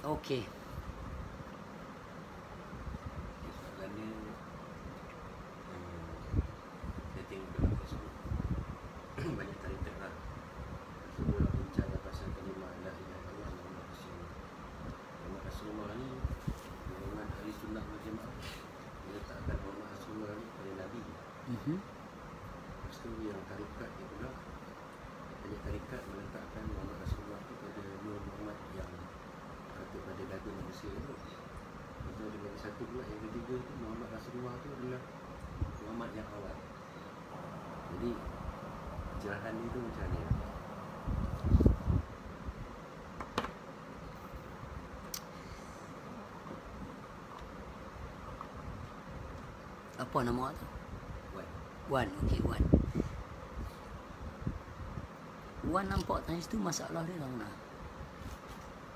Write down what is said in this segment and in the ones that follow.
Okey. Soalannya, saya tengok dalam Facebook banyak tarikat lah. Semua orang bincang pasal kalimah la ilaha illallah Muhammad Rasulullah. Muhammad Rasulullah ni golongan ahli sunnah wal jamaah meletakkan Muhammad Rasulullah ni pada Nabi. Lepas tu yang tarikat ni pula, banyak tarikat meletakkan Muhammad Rasulullah tu pada Nur Muhammad yang patut pada dada manusia tu. Itu ada lagi satu pula, yang ketiga tu Muhammad Rasulullah tu adalah Muhammad yang awal. Jadi pencerahan dia tu macam ni. Apa nama tu? Wan. Wan. Okey, Wan. Wan nampak tadi tu masalah dia lah mana?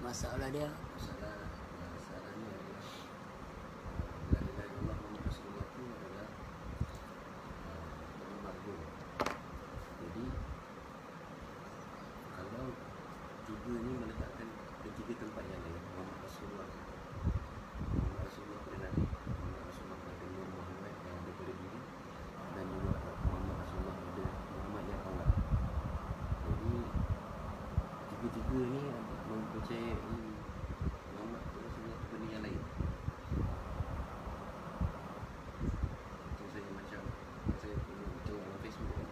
Masalah dia Masalahnya adalah la ilaha illallah Muhammad Rasulullah tu adalah Muhammad tu. Jadi kalau tiga ni meletakkan di tiga tempat yang lain, Muhammad Rasulullah pada Nabi, Muhammad Rasulullah pada Nur Muhammad yang ada pada diri, dan juga Muhammad Rasulullah pada Muhammad yang awal. Jadi tiga-tiga ni mempercayai Muhammad Rasulullah tu benda yang lain. Itu saya macam saya tengok dalam Facebook.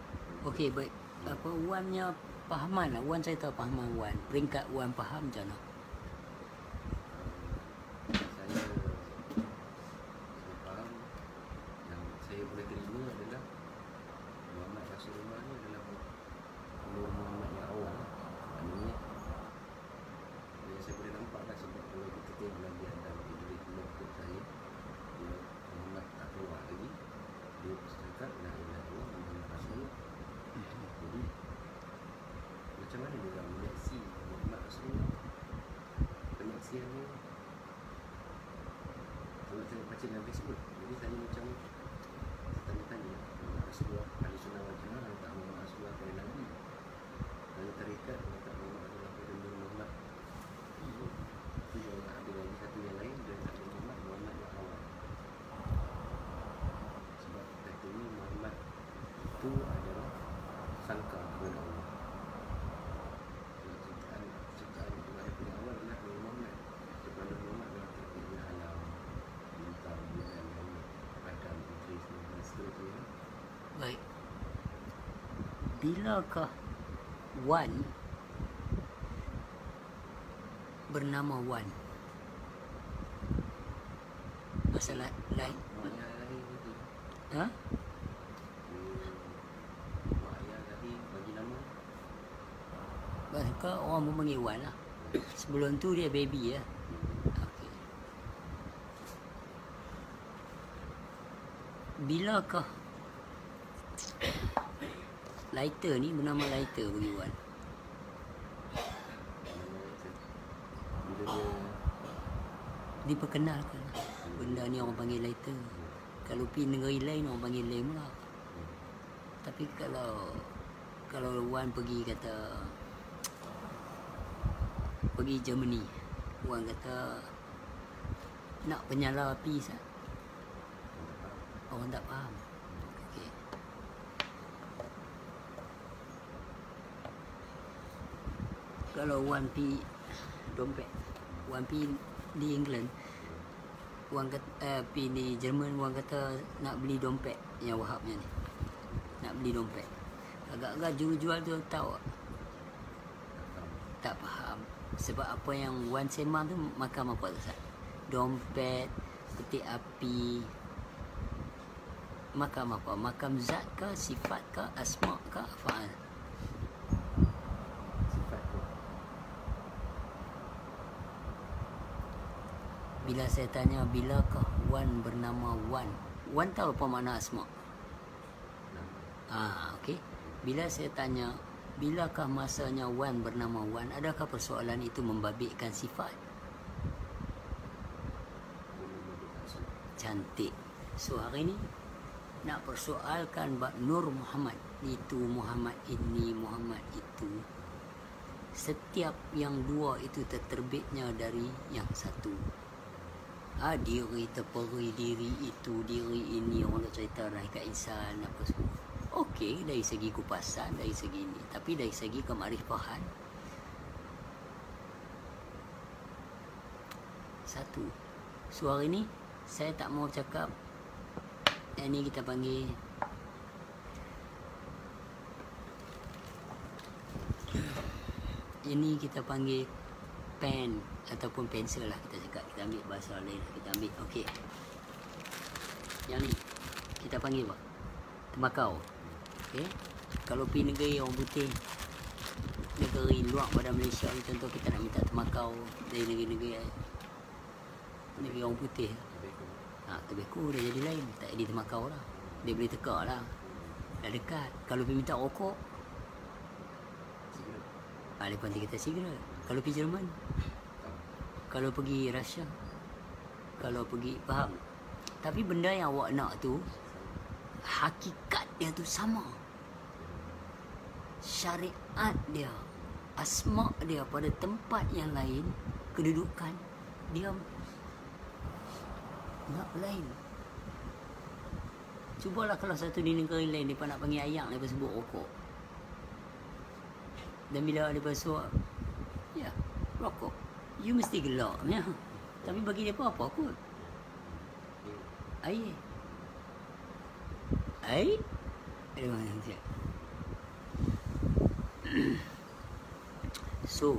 okey, baik. Apa Wannya fahaman lah. Wan saya tahu fahaman Wan. Peringkat Wan faham macam mana? Saya faham, yang saya boleh terima adalah Muhammad Rasulullah ni adalah Nur Muhammad yang awal. Maknanya yang saya boleh nampak kan, sebab kalau kita tengok Nabi Adam, dia keluar kot saya, dia Muhammad tak keluar lagi, dia cakap la ilaha illallah Muhammad Rasulullah. Jadi macam mana dia nak menyaksi Muhammad Rasulullah? Penyaksian ni kalau saya baca dalam Facebook, jadi saya macam tanya-tanya Muhammad Rasulullah, ahli sunnah wal jamaah letak Muhammad Rasulullah pada Nabi, lalu tarikat letak Muhammad Rasulullah pada Nur Muhammad. Itu yang ada lagi satu yang lain, dia letak Muhammad yang awal. Sebab katanya Muhammad itu adalah sangka kepada Allah. Ciptaan itu daripada awal adalah Nur Muhammad. Sebab Nur Muhammad adalah terkait alam, bintang, bulan, langit, Adam, Idris, dan seterusnya. Baik. Bilakah Wan bernama Wan? Masalah lain. Mak ayah lahir itu, Ha? mak ayah lahir bagi nama. Maka orang pun panggil Wan lah. Sebelum tu dia baby ya. Okey. Bilakah lighter ni bernama lighter bagi Wan? Bila dia Diperkenalkan benda ni orang panggil lighter. Kalau pergi negeri lain orang panggil lem lah. Tapi kalau Wan pergi kata pergi Germany, Wan kata nak penyala api sah. Orang tak faham. Okey. Kalau Wan pergi dompet, Wan pergi di England, Wan kata pergi di Jerman, Wan kata nak beli dompet yang Wahabnya ni. Nak beli dompet. Agak-agak jual tu tahu tak faham. Sebab apa yang Wan sembang tu makam apa tu? Dompet, peti api. Makam apa? Makam zat ke, sifat ke, asma ke, afal? sifat tu. Bila saya tanya bilakah Wan bernama Wan? Wan tahu apa makna asma? Okey. Bila saya tanya bilakah masanya Wan bernama Wan, adakah persoalan itu membabitkan sifat? Cantik. So hari ni nak persoalkan bab Nur Muhammad. Itu Muhammad ini, Muhammad itu. Setiap yang dua itu terterbitnya dari yang satu. Diri terperi, diri itu, diri ini, orang nak cerita hakikat insan apa semua. Okey, dari segi kupasan, dari segi ini. Tapi dari segi kemarifahan, satu. So hari ni saya tak mau cakap. Yang ni kita panggil ini kita panggil pen ataupun pensel lah kita cakap. Kita ambil bahasa lain, kita ambil okey. Yang ni kita panggil apa? Tembakau. Okey. Kalau pergi negeri orang putih, negeri luar pada Malaysia, contoh kita nak minta tembakau dari negeri-negeri orang putih. Tobacco dah jadi lain, tak jadi tembakau lah. Dia boleh teka lah, dah dekat. Kalau pergi minta rokok, dia panggil kita cigarette. Kalau pergi Jerman, kalau pergi Russia, kalau pergi, faham? Tapi benda yang awak nak tu, hakikat dia tu sama. Syariat dia, asma dia pada tempat yang lain, kedudukan dia nak lain. Cubalah kalau satu di negeri lain mereka nak panggil ayam, mereka sebut rokok. Dan bila mereka suap, ya, rokok, you mesti gelak ya. Tapi bagi mereka apa kot? Air. Air? So,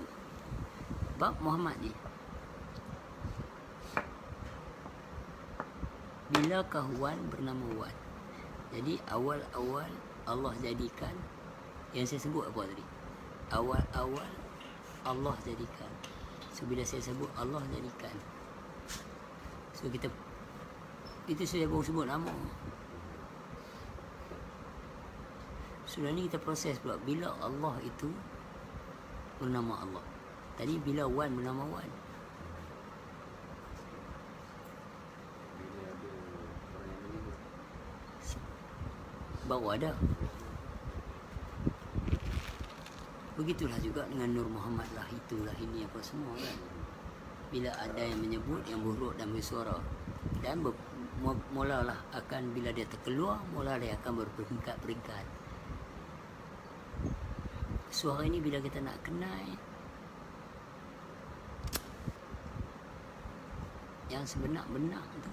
bab Muhammad ni, bilakah Wan bernama Wan? Jadi awal-awal Allah jadikan, yang saya sebut apa tadi? Awal-awal Allah jadikan. So bila saya sebut Allah jadikan, so kita, itu saya baru sebut nama. Sudah ni kita proses pula bila Allah itu bernama Allah. Tadi bila Wan bernama Wan. Baru ada. Begitulah juga dengan Nur Muhammad lah, itulah ini apa semua kan. Bila ada yang menyebut, yang buruk dan bersuara, dan mulalah akan, bila dia terkeluar, mula dia akan berperingkat-peringkat. Suara ini bila kita nak kenal yang sebenar-benar tu,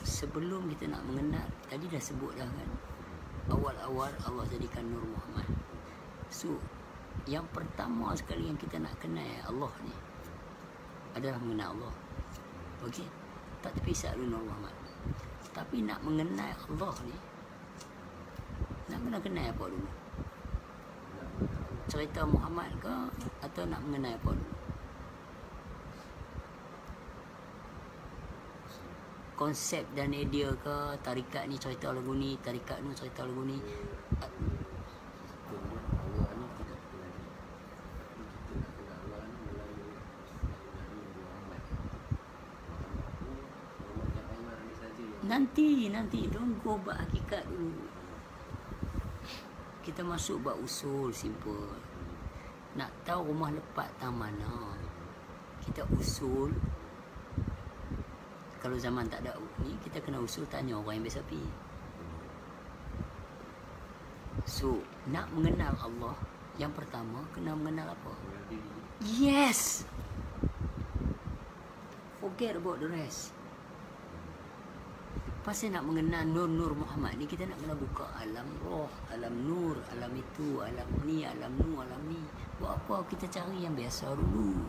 sebelum kita nak mengenal, tadi dah sebut dah kan, awal-awal Allah jadikan Nur Muhammad. So yang pertama sekali yang kita nak kenal Allah ni adalah mengenal Allah. Okey, tak terpisah dulu Nur Muhammad. Tapi nak mengenal Allah ni, nak kenal apa dulu? Cerita Muhammad ke atau nak mengenal apa dulu? Konsep dan idea ke, tarikat ni cerita lagu ni, tarikat ni cerita lagu ni. Nanti don't go bab hakikat dulu. Kita masuk bab usul simple. Nak tahu rumah lepat tang mana, kita usul. Kalau zaman tak ada ni, kita kena usul tanya orang yang biasa pergi. So, nak mengenal Allah, yang pertama kena mengenal apa? Yes! Forget about the rest. Pasal nak mengenal Nur Muhammad ni, kita nak kena buka alam roh, alam nur, alam itu, alam ni, alam nu, alam ni. Buat apa? Kita cari yang biasa dulu.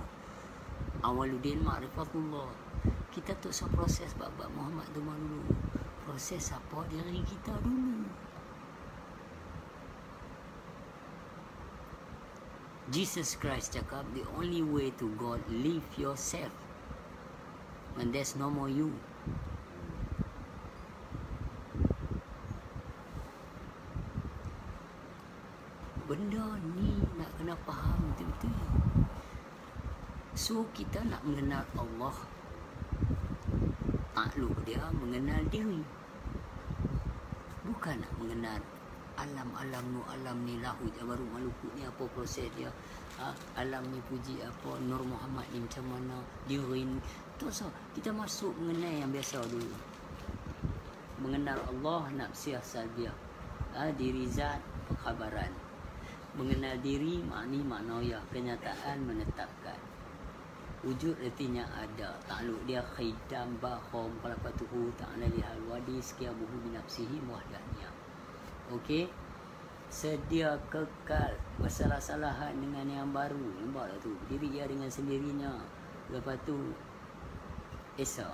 Awaluddin ma'rifatullah. Kita tak usah proses bab-bab Muhammad tu dulu. Proses apa diri kita dulu. Jesus Christ cakap, the only way to God, live yourself. When there's no more you. Benda ni nak kena faham betul-betul. So kita nak mengenal Allah, takluk dia mengenal diri, bukan nak mengenal alam nu alam ni lahu jabaru Maluku ni apa proses dia, alam ni puji apa, Nur Muhammad ni macam mana, diri ni. Terus kita masuk mengenai yang biasa dulu, mengenal Allah, nafsiyah salbiah, diri zat, perkhabaran, mengenal diri, maknawiyah, kenyataan, menetapkan. Wujud artinya ada, takluk dia khidam bahom qalaqatuhu ta'ala lihal wadi skiyabuhu binafsihi muwahdaniyah. Okey, sedia kekal bersalah-salahan dengan yang baru. Nampak tak tu, diri dia dengan sendirinya. Lepas tu Esa.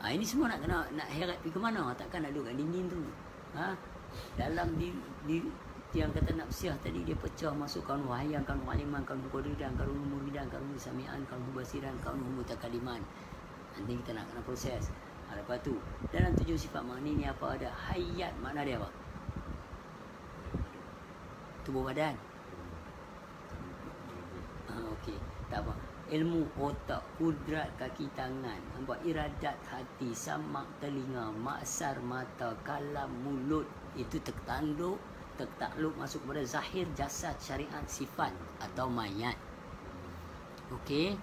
Ini semua nak heret pergi ke mana? Takkan nak duduk kat dinding tu. Dalam diri yang kata nafsiyah tadi, dia pecah masuk kaunu wahyan, kaunu aliman, kaunu qadiran, kaunu muridan, kaunu samian, kaunu basiran, kaunu mutakaliman. Nanti kita nak kena proses. Lepas tu dalam 7 sifat makni ni apa ada? Hayat, makna dia apa? Tubuh badan. Okey, tak apa. Ilmu otak, kudrat kaki tangan, nampak, iradat hati, samak telinga, maksar mata, kalam mulut, itu tertakluk masuk kepada zahir jasad syariat sifat atau mayat. Okey.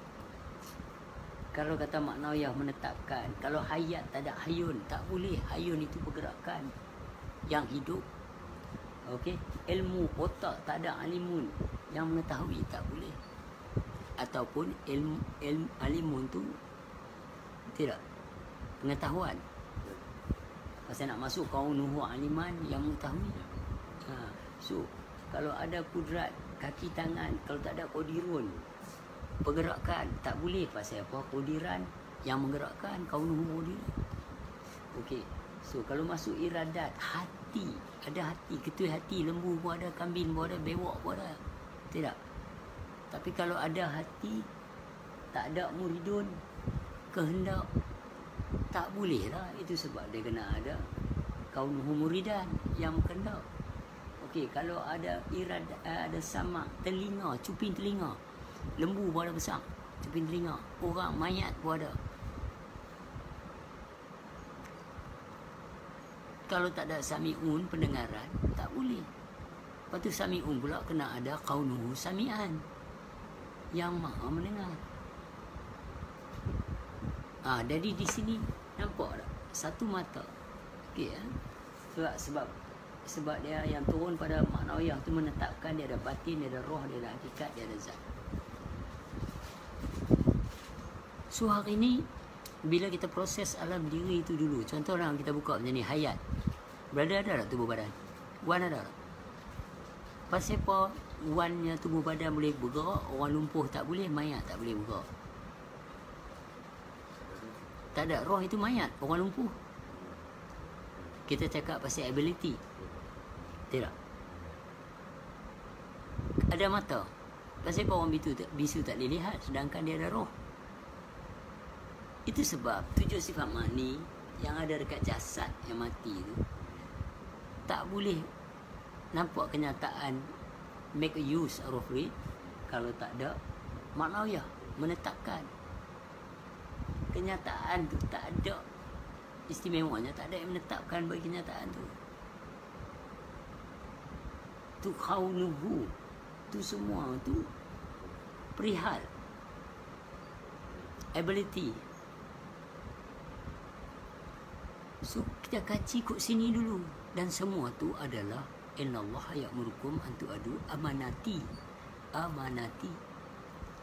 Kalau kata maknawiyah menetapkan, kalau hayat tak ada hayun, tak boleh. Hayun itu pergerakan yang hidup. Okey, ilmu otak tak ada alimun yang mengetahui, tak boleh. Ataupun ilmu alimun tu tidak pengetahuan. Pasal nak masuk kaunuhu aliman yang mengetahui. So kalau ada kudrat kaki tangan, kalau tak ada kodirun, pergerakan, tak boleh. Pasal apa? Kodiran yang menggerakkan, kaunuhu kodiran. Okey. So kalau masuk iradat, hati, ada hati, ketui hati, lembu pun ada, kambing pun ada, bewak pun ada. Tidak. Tapi kalau ada hati, tak ada muridun, kehendak, tak boleh lah. Itu sebab dia kena ada kaunuhu muridan yang kehendak. Okey, kalau ada iradat, ada samak, telinga, cuping telinga. Lembu pun ada besar, cuping telinga. Orang mayat pun ada. Kalau tak ada sami'un, pendengaran, tak boleh. Lepas tu sami'un pula kena ada kaunuhu sami'an, yang maha mendengar. Jadi di sini nampak tak? Satu mata. Okey, sebab dia yang turun pada maknawiyah tu menetapkan dia ada batin, dia ada roh, dia ada hakikat, dia ada zat. So hari ni bila kita proses alam diri itu dulu, contoh orang kita buka macam ni, hayat. Berada ada tak tubuh badan? Wan ada tak? Pasal apa wannya tubuh badan boleh bergerak, orang lumpuh tak boleh, mayat tak boleh bergerak? Tak ada. Roh itu mayat, orang lumpuh. Kita cakap pasal ability. Tidak. Ada mata. Pasal apa orang bisu tak boleh lihat, sedangkan dia ada roh? Itu sebab 7 sifat makni yang ada dekat jasad yang mati tu tak boleh nampak kenyataan, make a use of it, kalau tak ada maknawiyah menetapkan. Kenyataan tu tak ada istimewanya, tak ada yang menetapkan bagi kenyataan tu. Tu khaunuhu, tu semua tu perihal ability. So kita kaji kot sini dulu. Dan semua tu adalah innallaha ya'murukum an tu'adu amanati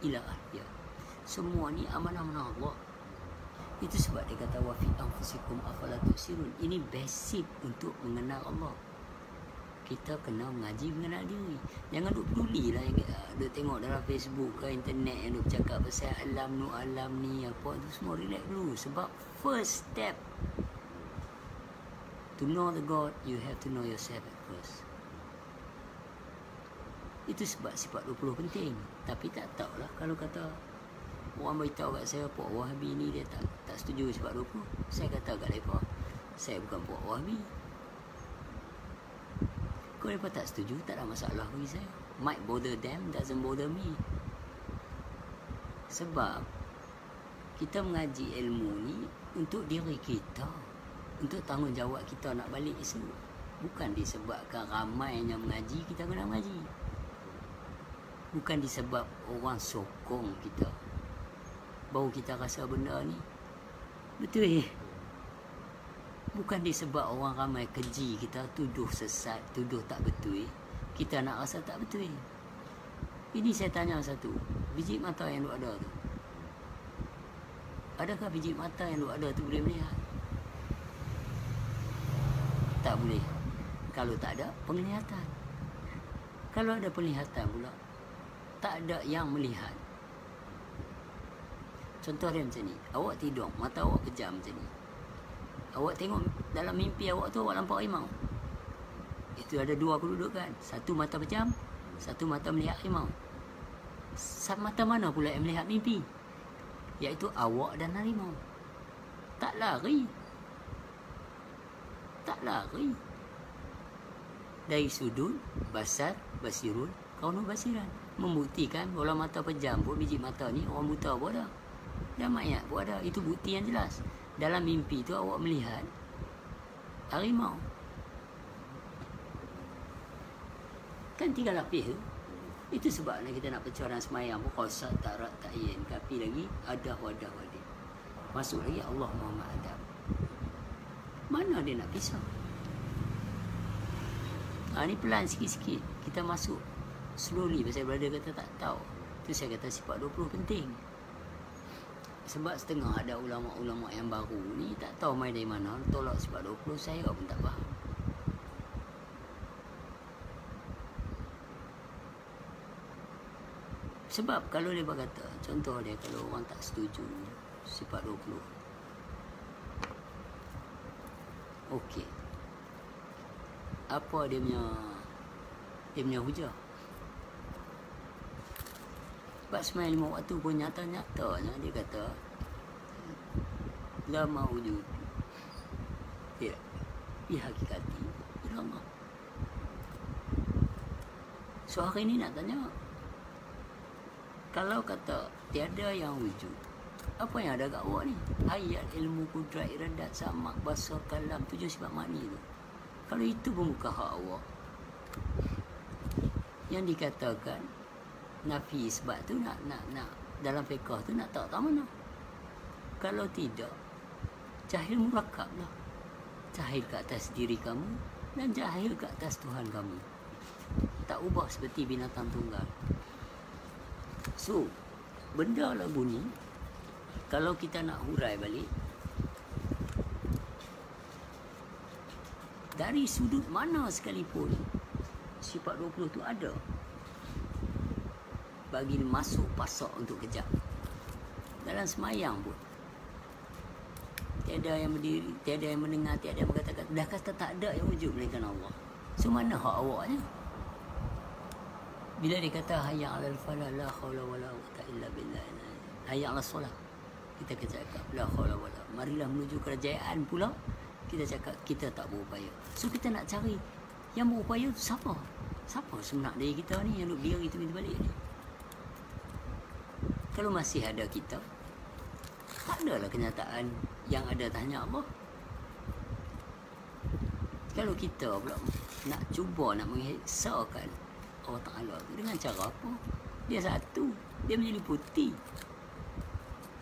ila ahliha. Semua ni amanah-amanah Allah. Itu sebab dia kata wa fi anfusikum afala tubsirun. Ini basic untuk mengenal Allah. Kita kena mengaji mengenal diri. Jangan duk peduli lah, duk tengok dalam Facebook ke internet yang duk cakap pasal alam ni apa tu, semua relax dulu. Sebab first step to know the God, you have to know yourself at first. Itu sebab sifat 20 penting. Tapi tak tahulah kalau kata orang beritahu kat saya puak Wahabi ni dia tak setuju sifat 20. Saya kata kat mereka, saya bukan puak Wahabi. Kalau mereka tak setuju, tak ada masalah bagi saya. Might bother them, doesn't bother me. Sebab kita mengaji ilmu ni untuk diri kita, untuk tanggungjawab kita nak balik esok. Bukan disebabkan ramainya mengaji, kita kena mengaji. Bukan disebab orang sokong kita, baru kita rasa benda ni betul. Bukan disebab orang ramai keji kita, tuduh sesat, tuduh tak betul, kita nak rasa tak betul. Ini saya tanya satu, biji mata yang lu ada tu, adakah biji mata yang lu ada tu boleh melihat? Tak boleh. Kalau tak ada penglihatan. Kalau ada penglihatan pula, tak ada yang melihat. Contoh dia macam ni, awak tidur, mata awak pejam macam ni. Awak tengok dalam mimpi awak tu, awak nampak harimau. Itu ada dua kedudukan. Satu mata pejam, satu mata melihat harimau. Mata mana pula yang melihat mimpi? Iaitu awak dan harimau. Tak lari. Tak lari. Dari sudut basar basirun kaunu basiran, membuktikan bola mata pejam pun biji mata ni orang buta pun ada, dan mayat pun ada. Itu bukti yang jelas. Dalam mimpi tu awak melihat harimau. Kan 3 lapis tu. Itu sebabnya kita nak pencurahan semayang pun qausat tarat ta'yin, tapi lagi ada wadah wadah. Masuk lagi Allah Muhammad Adam. Mana dia nak pisah? Ni pelan sikit-sikit. Kita masuk slowly. Pasal brother kata tak tahu. Tu saya kata sifat 20 penting. Sebab setengah ada ulama-ulama yang baru ni tak tahu main dari mana, tolak sifat 20, saya pun tak faham. Sebab kalau dia berkata, contoh dia, kalau orang tak setuju sifat 20, okey, apa dia punya hujah? Sebab semai 5 waktu pun nyata-nyatanya dia kata la mawujud ya bi hakikati illallah. So hari ni nak tanya, kalau kata tiada yang wujud, apa yang ada kat awak ni? Ayat, ilmu, kudrat, iradat, samak, basar, kalam, 7 sifat makni tu. Kalau itu pun bukan hak awak, yang dikatakan nafi isbat tu nak dalam fiqh tu nak tak mana? Kalau tidak, jahil murakkab lah. Jahil ke atas diri kamu dan jahil ke atas Tuhan kamu. Tak ubah seperti binatang tunggal. So, benda lagu ni, kalau kita nak hurai balik, dari sudut mana sekalipun, sifat 20 tu ada bagi masuk pasak untuk kejap. Dalam semayang pun tiada yang berdiri, tiada yang mendengar, tiada yang mengatakan. Dah kata tak ada yang wujud melainkan Allah. So mana hak awaknya? Bila dia kata hayya 'alal falah la haula wala quwwata illa billah, hayya 'alas solah, kita cakap la haula wala, marilah menuju kerajaan pula, kita cakap kita tak berupaya. So kita nak cari yang berupaya tu siapa? Siapa sebenar dari kita ni yang duk diri tu balik ni? Kalau masih ada kita, tak adalah kenyataan yang ada tanya Allah. Kalau kita pula nak cuba nak mengesahkan Allah Ta'ala tu dengan cara apa? Dia satu, dia menyeliputi.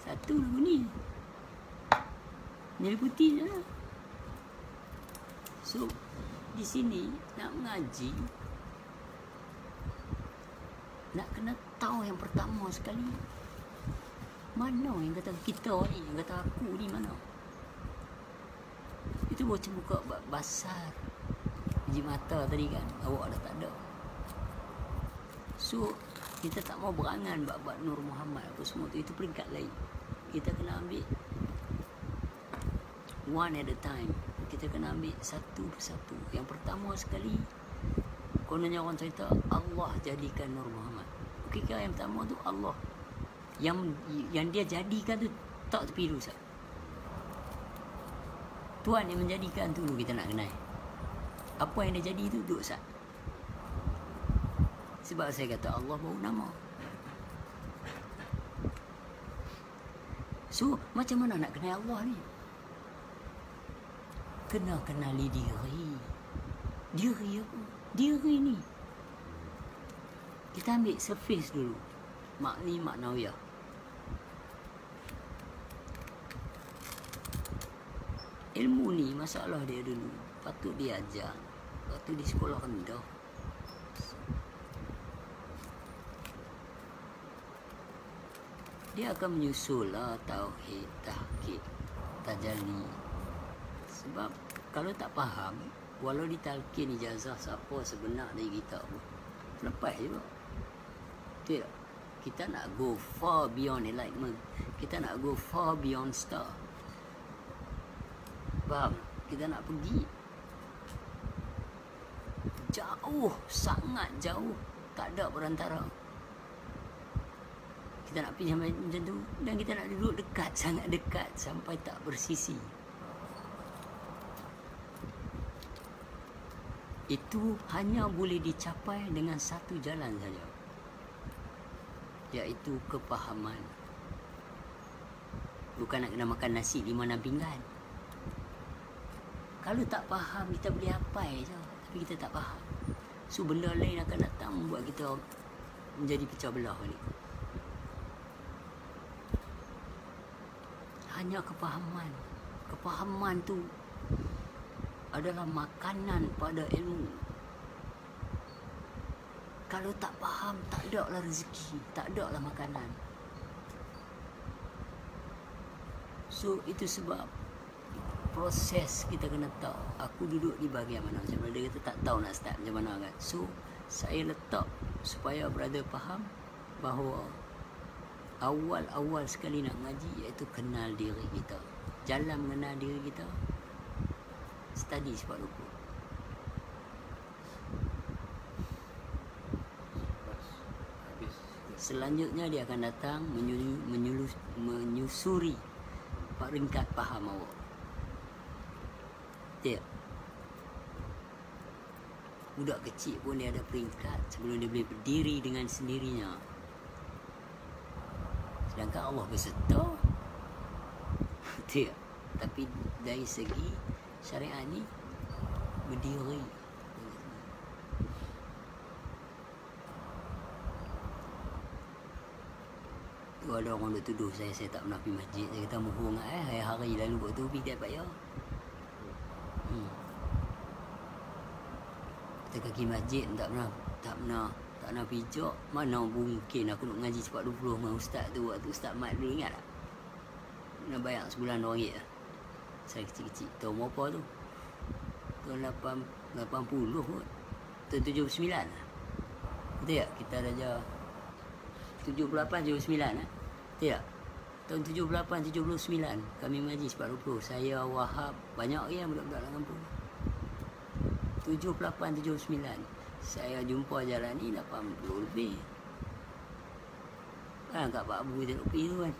Satu lagu ni menyeliputi je lah. So di sini nak mengaji, nak kena tahu yang pertama sekali, mana yang kata kita ni, yang kata aku ni mana. Itu macam buka basar biji mata tadi kan, awak dah tak ada. So kita tak mau berangan bab Nur Muhammad apa semua tu, itu peringkat lain. Kita kena ambil one at a time. Kita kena ambil satu persatu. Yang pertama sekali, kononnya orang cerita Allah jadikan Nur Muhammad. Okey, yang pertama tu Allah yang dia jadikan tu tak tepi dulu sah. Tuhan yang menjadikan tu kita nak kenal. Apa yang dia jadi tu duduk sah. Sebab saya kata Allah baru nama. So macam mana nak kenal Allah ni? Kena kenali diri. Diri apa? Diri ni. Kita ambil surface dulu. Makni maknawiyah. Ilmu ni masalah dia dulu. Patut diajar. Waktu di sekolah rendah. Dia akan menyusul lah tauhid, tahqiq, tajalli. Sebab kalau tak faham, walau ditalkin ijazah siapa sebenar dari kita pun, lepas juga. Betul tak? Kita nak go far beyond enlightenment. Kita nak go far beyond star. Faham? Kita nak pergi jauh, sangat jauh. Tak ada perantara. Kita nak pergi sampai macam tu. Dan kita nak duduk dekat, sangat dekat, sampai tak bersisi. Itu hanya boleh dicapai dengan satu jalan saja, iaitu kepahaman. Bukan nak kena makan nasi 5-6 pinggan. Kalau tak faham, kita boleh hafal je, tapi kita tak faham. So benda lain akan datang membuat kita menjadi pecah belah balik. Hanya kepahaman. Kepahaman tu adalah makanan pada ilmu. Kalau tak faham, tak ada lah rezeki, tak ada lah makanan. So itu sebab proses kita kena tahu aku duduk di bahagian mana. Macam brother kata tak tahu nak start macam mana kan. So saya letak supaya brother faham bahawa awal-awal sekali nak ngaji iaitu kenal diri kita. Jalan mengenal diri kita, study sifat rupa. Selanjutnya dia akan datang menyusuri peringkat faham awak. Betul? Budak kecil pun dia ada peringkat sebelum dia boleh berdiri dengan sendirinya. Sedangkan Allah berserta. Betul? Tapi dari segi syariat ni berdiri. Tu ada orang duk tuduh saya tak pernah pergi masjid. Saya kata mohon hari-hari lalu waktu pergi tak payah. Kita kaki masjid tak pernah pijak. Mana mungkin aku nak ngaji cepat 20 dengan ustaz tu. Waktu Ustaz Mat dulu ingat tak? Nak bayar sebulan RM2 lah. Saya kecil-kecil. Tahun berapa tu? Tahun 80 kot. Tahun 79 lah. Betul tak? Kita dah 78-79 lah. Betul tak? Tahun 78-79 kami mengaji cepat 20. Saya, Wahab, banyak orang budak-budak dalam kampung. 78-79 saya jumpa jalan ni 80 lebih. Kan kat Pak Abu kita pergi tu kan.